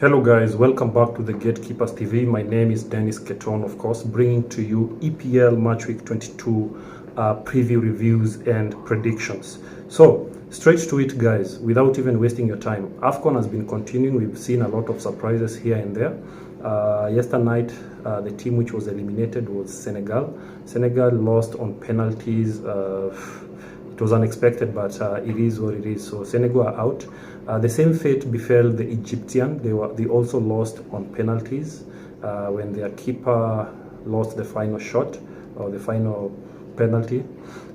Hello guys, welcome back to the Gatekeepers TV. My name is Dennis Keton, of course, bringing to you EPL Match Week 22 preview reviews and predictions. So, straight to it guys, without even wasting your time. AFCON has been continuing. We've seen a lot of surprises here and there. Yesterday night, the team which was eliminated was Senegal. Senegal lost on penalties. It was unexpected, but it is what it is. So Senegal are out. The same fate befell the Egyptian. They also lost on penalties when their keeper lost the final shot or the final penalty.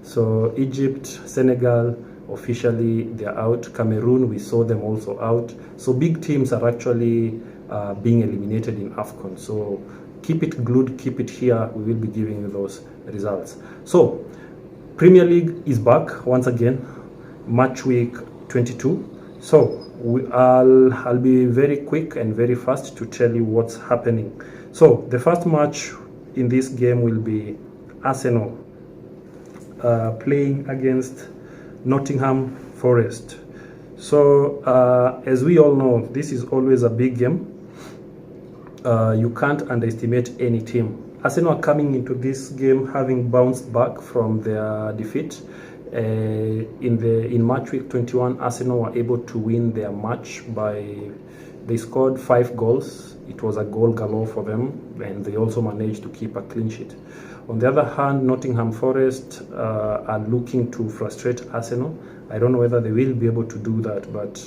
So Egypt, Senegal, officially they're out. Cameroon, we saw them also out. So big teams are actually being eliminated in AFCON. So keep it glued, keep it here. We will be giving you those results. So Premier League is back once again, match week 22. So I'll be very quick and very fast to tell you what's happening. So the first match in this game will be Arsenal playing against Nottingham Forest. So as we all know, this is always a big game. You can't underestimate any team. Arsenal are coming into this game having bounced back from their defeat. In match week 21, Arsenal were able to win their match they scored 5 goals. It was a goal galore for them, and they also managed to keep a clean sheet. On the other hand, Nottingham Forest are looking to frustrate Arsenal. I don't know whether they will be able to do that, but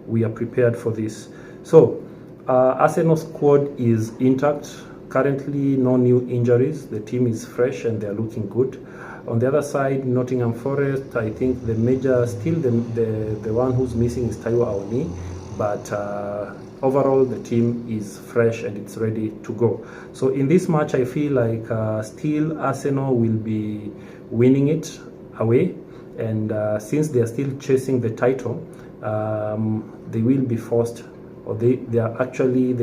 we are prepared for this. So Arsenal's squad is intact. Currently, no new injuries. The team is fresh and they're looking good. On the other side, Nottingham Forest, I think the one who's missing is Taiwo Awoniyi, but overall the team is fresh and it's ready to go. So in this match, I feel like still Arsenal will be winning it away, and since they are still chasing the title, they will be forced, or they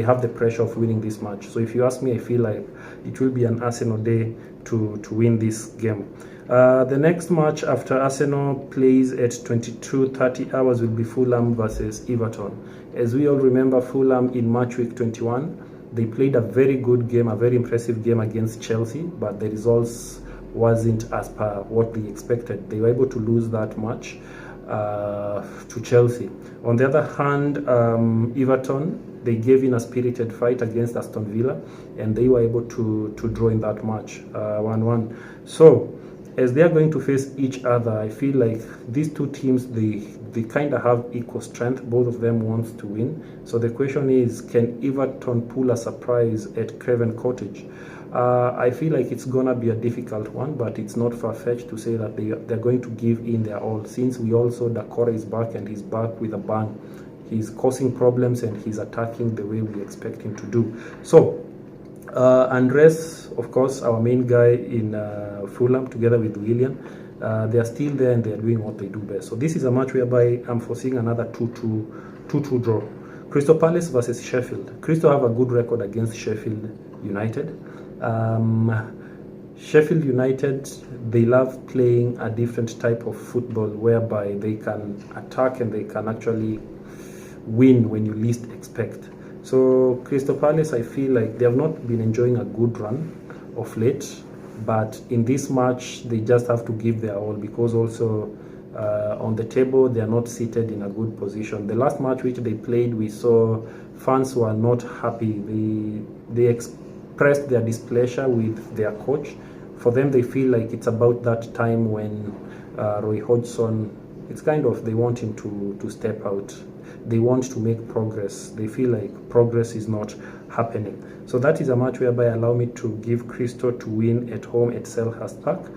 have the pressure of winning this match. So if you ask me, I feel like it will be an Arsenal day to win this game. The next match after Arsenal plays at 22:30 hours will be Fulham versus Everton. As we all remember, Fulham in match week 21, they played a very good game, a very impressive game against Chelsea, but the results wasn't as per what we expected. They were able to lose that match to Chelsea. On the other hand, Everton, they gave in a spirited fight against Aston Villa, and they were able to draw in that match 1-1. So as they are going to face each other, I feel like these two teams, they kind of have equal strength. Both of them want to win. So the question is, can Everton pull a surprise at Craven Cottage? I feel like it's gonna be a difficult one, but it's not far-fetched to say that they're going to give in their all, since we also Dakora is back, and he's back with a bang. He's causing problems and he's attacking the way we expect him to do. So Andres, of course, our main guy in Fulham, together with Willian, they are still there and they are doing what they do best. So this is a match whereby I'm foreseeing another 2-2 draw. Crystal Palace versus Sheffield. Crystal have a good record against Sheffield United. Sheffield United, they love playing a different type of football whereby they can attack and they can actually win when you least expect. So Crystal Palace, I feel like they have not been enjoying a good run of late, but in this match they just have to give their all, because also on the table they are not seated in a good position. The last match which they played, we saw fans were not happy. They expressed their displeasure with their coach. For them, they feel like it's about that time when Roy Hodgson, it's kind of, they want him to step out. They want to make progress. They feel like progress is not happening. So that is a match whereby allow me to give Crystal to win at home at Selhurst Park,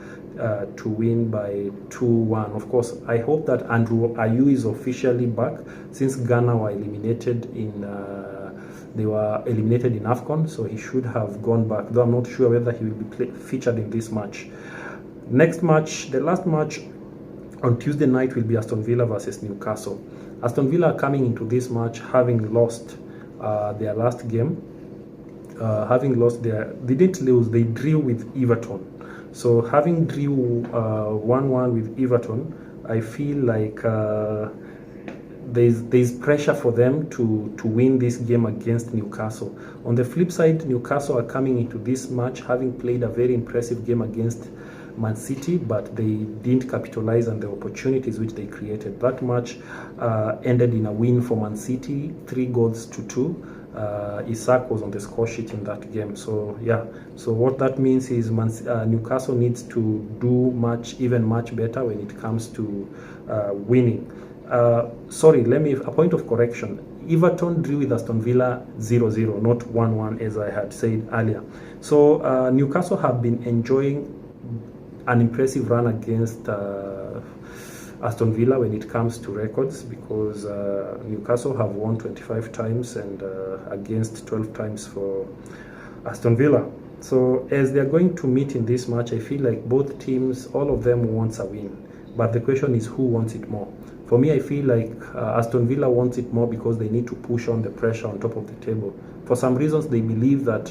to win by 2-1. Of course, I hope that Andrew Ayew is officially back, since Ghana were eliminated in AFCON, so he should have gone back, though I'm not sure whether he will be featured in this match. Next match, the last match on Tuesday night, will be Aston Villa versus Newcastle. Aston Villa are coming into this match having lost their last game. They didn't lose, they drew with Everton. So having drew 1-1 with Everton, I feel like there's pressure for them to win this game against Newcastle. On the flip side, Newcastle are coming into this match having played a very impressive game against Mancity, but they didn't capitalize on the opportunities which they created. That match ended in a win for Mancity, 3-2. Isak was on the score sheet in that game. So yeah, so what that means is Newcastle needs to do even much better when it comes to winning. Sorry, a point of correction. Everton drew with Aston Villa 0-0, not 1-1 as I had said earlier. So Newcastle have been enjoying an impressive run against Aston Villa when it comes to records, because Newcastle have won 25 times and against 12 times for Aston Villa. So as they're going to meet in this match, I feel like both teams, all of them wants a win. But the question is who wants it more? For me, I feel like Aston Villa wants it more because they need to push on the pressure on top of the table. For some reasons, they believe that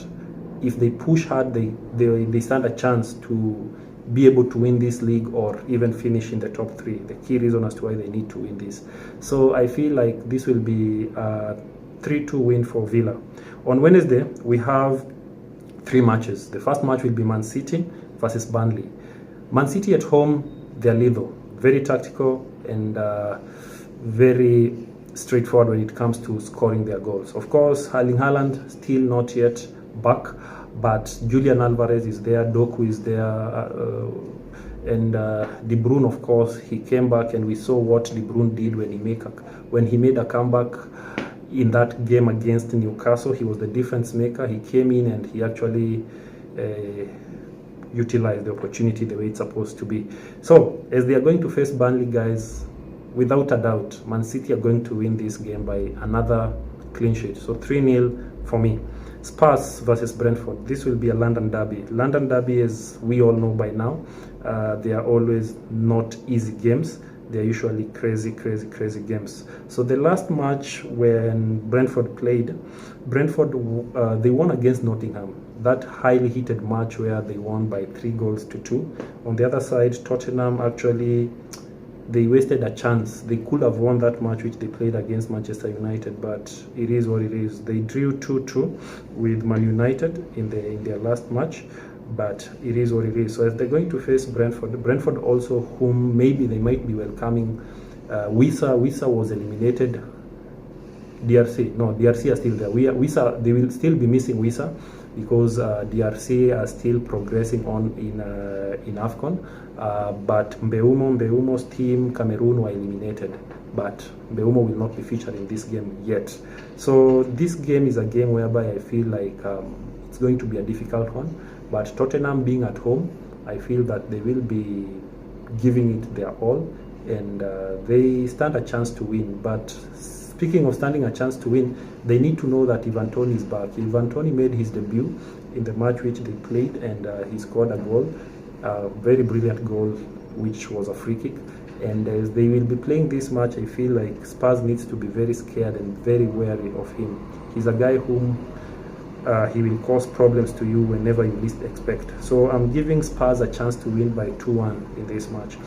if they push hard, they stand a chance to be able to win this league or even finish in the top 3. The key reason as to why they need to win this. So I feel like this will be a 3-2 win for Villa. On Wednesday, we have 3 matches. The first match will be Mancity versus Burnley. Mancity at home, they're lethal, very tactical and very straightforward when it comes to scoring their goals. Of course, Erling Haaland still not yet back, but Julian Alvarez is there, Doku is there, and De Bruyne, of course, he came back, and we saw what De Bruyne did when he made a comeback in that game against Newcastle. He was the difference maker. He came in and he actually utilized the opportunity the way it's supposed to be. So as they are going to face Burnley, guys, without a doubt, Man City are going to win this game by another clean sheet. So 3-0 for me. Spurs versus Brentford. This will be a London derby. London derby, as we all know by now, they are always not easy games. They are usually crazy games. So the last match when Brentford played, they won against Nottingham. That highly heated match where they won by 3-2. On the other side, Tottenham actually, they wasted a chance. They could have won that match which they played against Manchester United, but it is what it is. They drew 2-2 with Man United in their last match, but it is what it is. So as they're going to face Brentford also, whom maybe they might be welcoming Wissa was eliminated. DRC are still there. Wissa, they will still be missing Wissa because DRC are still progressing on in AFCON. But Mbeumo's team, Cameroon, were eliminated. But Mbeumo will not be featured in this game yet. So this game is a game whereby I feel like it's going to be a difficult one. But Tottenham being at home, I feel that they will be giving it their all, and they stand a chance to win. But speaking of standing a chance to win, they need to know that Ivan Toney is back. Ivan Toney made his debut in the match which they played, and he scored a goal, a very brilliant goal, which was a free kick. And as they will be playing this match, I feel like Spurs needs to be very scared and very wary of him. He's a guy whom he will cause problems to you whenever you least expect. So I'm giving Spurs a chance to win by 2-1 in this match.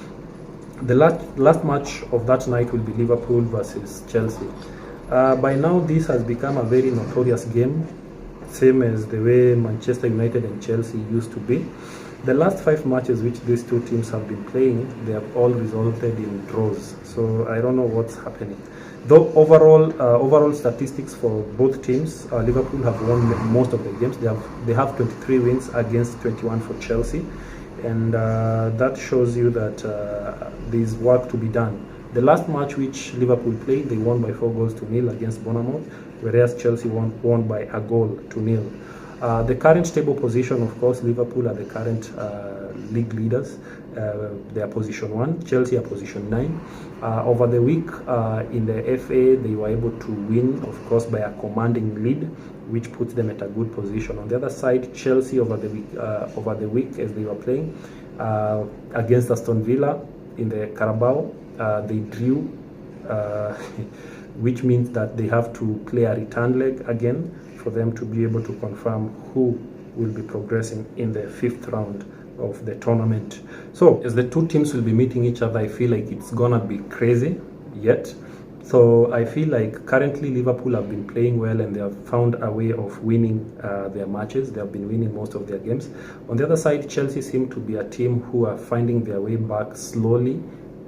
The last match of that night will be Liverpool versus Chelsea. By now, this has become a very notorious game, same as the way Manchester United and Chelsea used to be. The last 5 matches which these two teams have been playing, they have all resulted in draws. So I don't know what's happening. Though overall statistics for both teams, Liverpool have won most of the games. They have 23 wins against 21 for Chelsea, and that shows you that there's work to be done. The last match which Liverpool played, they won by 4-0 against Bournemouth, whereas Chelsea won by 1-0. The current table position, of course, Liverpool are the current league leaders. They are position 1, Chelsea are position 9. Over the week in the FA, they were able to win, of course, by a commanding lead, which puts them at a good position. On the other side, Chelsea over the week as they were playing against Aston Villa in the Carabao, they drew, which means that they have to play a return leg again for them to be able to confirm who will be progressing in the 5th round of the tournament. So as the two teams will be meeting each other, I feel like it's gonna be crazy yet, So I feel like currently Liverpool have been playing well and they have found a way of winning their matches. They have been winning most of their games. On the other side, Chelsea seem to be a team who are finding their way back slowly,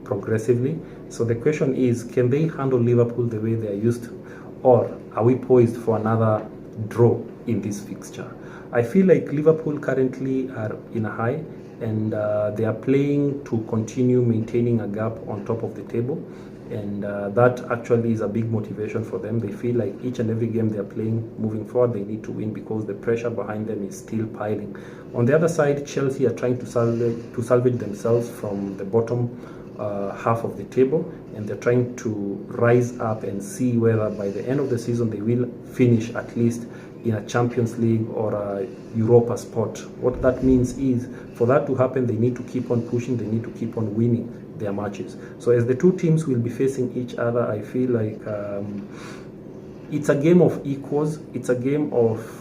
progressively. So the question is, can they handle Liverpool the way they are used to? Or are we poised for another draw in this fixture? I feel like Liverpool currently are in a high and they are playing to continue maintaining a gap on top of the table. And that actually is a big motivation for them. They feel like each and every game they're playing moving forward, they need to win because the pressure behind them is still piling. On the other side, Chelsea are trying to salvage themselves from the bottom half of the table, and they're trying to rise up and see whether by the end of the season they will finish at least in a Champions League or a Europa spot. What that means is, for that to happen, they need to keep on pushing, they need to keep on winning their matches. So as the two teams will be facing each other, I feel like it's a game of equals. It's a game of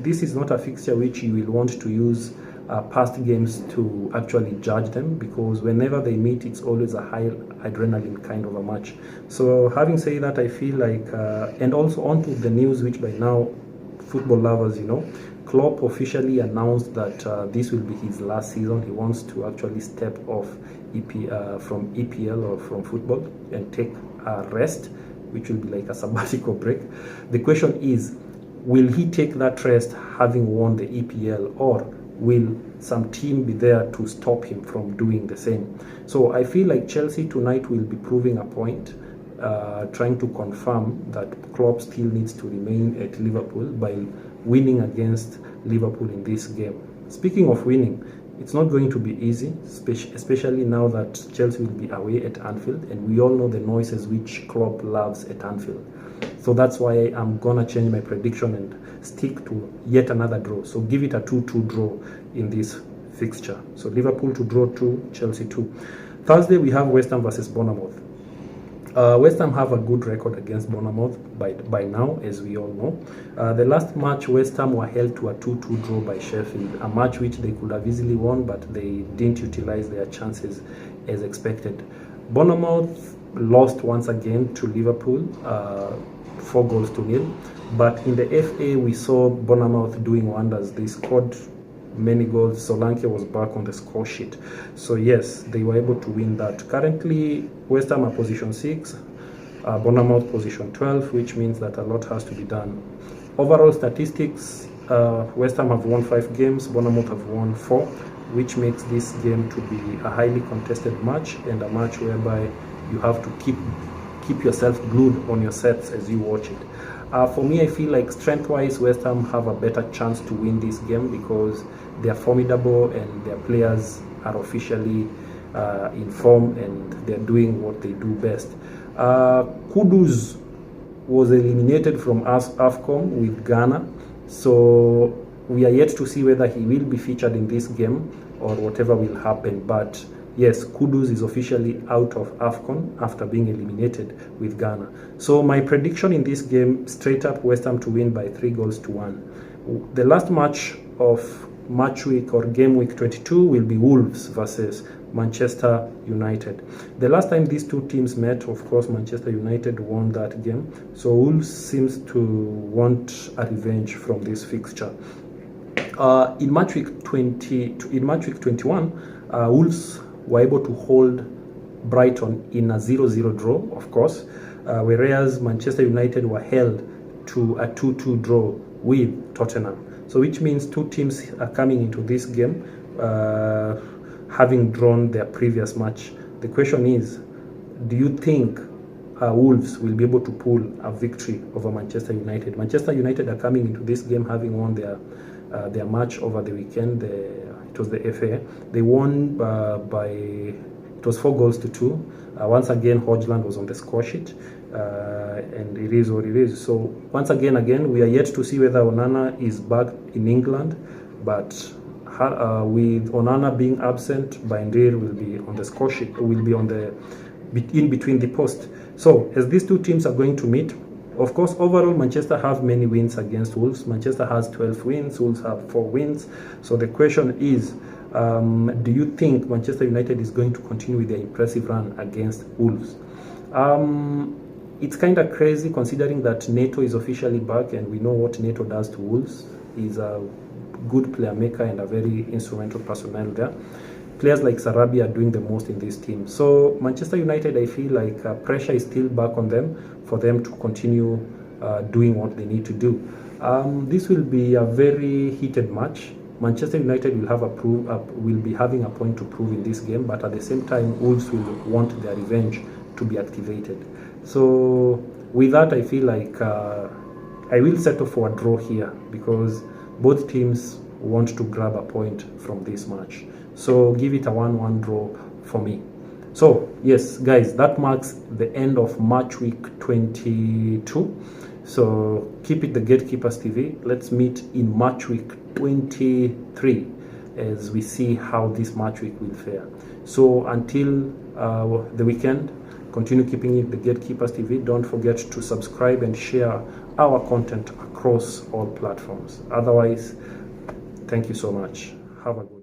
this is not a fixture which you will want to use past games to actually judge them, because whenever they meet, it's always a high adrenaline kind of a match. So having said that, I feel like and also onto the news, which by now football lovers, Klopp officially announced that this will be his last season. He wants to actually step off from EPL or from football and take a rest, which will be like a sabbatical break. The question is, will he take that rest having won the EPL, or will some team be there to stop him from doing the same? So I feel like Chelsea tonight will be proving a point, trying to confirm that Klopp still needs to remain at Liverpool by winning against Liverpool in this game. Speaking of winning, it's not going to be easy, especially now that Chelsea will be away at Anfield, and we all know the noises which Klopp loves at Anfield. So that's why I'm gonna change my prediction and stick to yet another draw. So give it a 2-2 draw in this fixture. So Liverpool to draw 2, Chelsea 2. Thursday we have West Ham versus Bournemouth. West Ham have a good record against Bournemouth by now, as we all know. The last match, West Ham were held to a 2-2 draw by Sheffield, a match which they could have easily won, but they didn't utilize their chances as expected. Bournemouth lost once again to Liverpool, 4-0. But in the FA, we saw Bournemouth doing wonders. They scored many goals. Solanke was back on the score sheet. So yes, they were able to win that. Currently, West Ham are position 6, Bournemouth position 12, which means that a lot has to be done. Overall statistics, West Ham have won 5 games, Bournemouth have won 4, which makes this game to be a highly contested match, and a match whereby you have to keep yourself glued on your sets as you watch it. For me, I feel like strength-wise, West Ham have a better chance to win this game because they are formidable and their players are officially in form and they're doing what they do best. Kudus was eliminated from AFCON with Ghana, so we are yet to see whether he will be featured in this game or whatever will happen. But yes, Kudus is officially out of AFCON after being eliminated with Ghana. So my prediction in this game, straight up West Ham to win by 3-1. The last match of match week or game week 22 will be Wolves versus Manchester United. The last time these two teams met, of course, Manchester United won that game. So Wolves seems to want a revenge from this fixture. In match week 21, Wolves were able to hold Brighton in a 0-0 draw, of course, whereas Manchester United were held to a 2-2 draw with Tottenham. So which means two teams are coming into this game having drawn their previous match. The question is, do you think Wolves will be able to pull a victory over Manchester United? Manchester United are coming into this game having won their match over the weekend. It was the FA. They won it was 4-2. Once again, Hodgland was on the score sheet, and it is what it is. So once again, we are yet to see whether Onana is back in England, but with Onana being absent, Baindir will be on the score sheet, will be on the in between the post. So as these two teams are going to meet, of course, overall, Manchester have many wins against Wolves. Manchester has 12 wins, Wolves have 4 wins. So the question is, do you think Manchester United is going to continue with their impressive run against Wolves? it's kind of crazy considering that Neto is officially back, and we know what Neto does to Wolves. He's a good player maker and a very instrumental personnel there. Players like Sarabi are doing the most in this team. So Manchester United, I feel like pressure is still back on them for them to continue doing what they need to do. This will be a very heated match. Manchester United will be having a point to prove in this game, but at the same time, Wolves will want their revenge to be activated. So with that, I feel like I will settle for a draw here because both teams want to grab a point from this match. So give it a 1-1 draw for me. So yes, guys, that marks the end of match week 22. So keep it the Gatekeepers TV. Let's meet in match week 23 as we see how this match week will fare. So until the weekend, continue keeping it the Gatekeepers TV. Don't forget to subscribe and share our content across all platforms. Otherwise, thank you so much. Have a good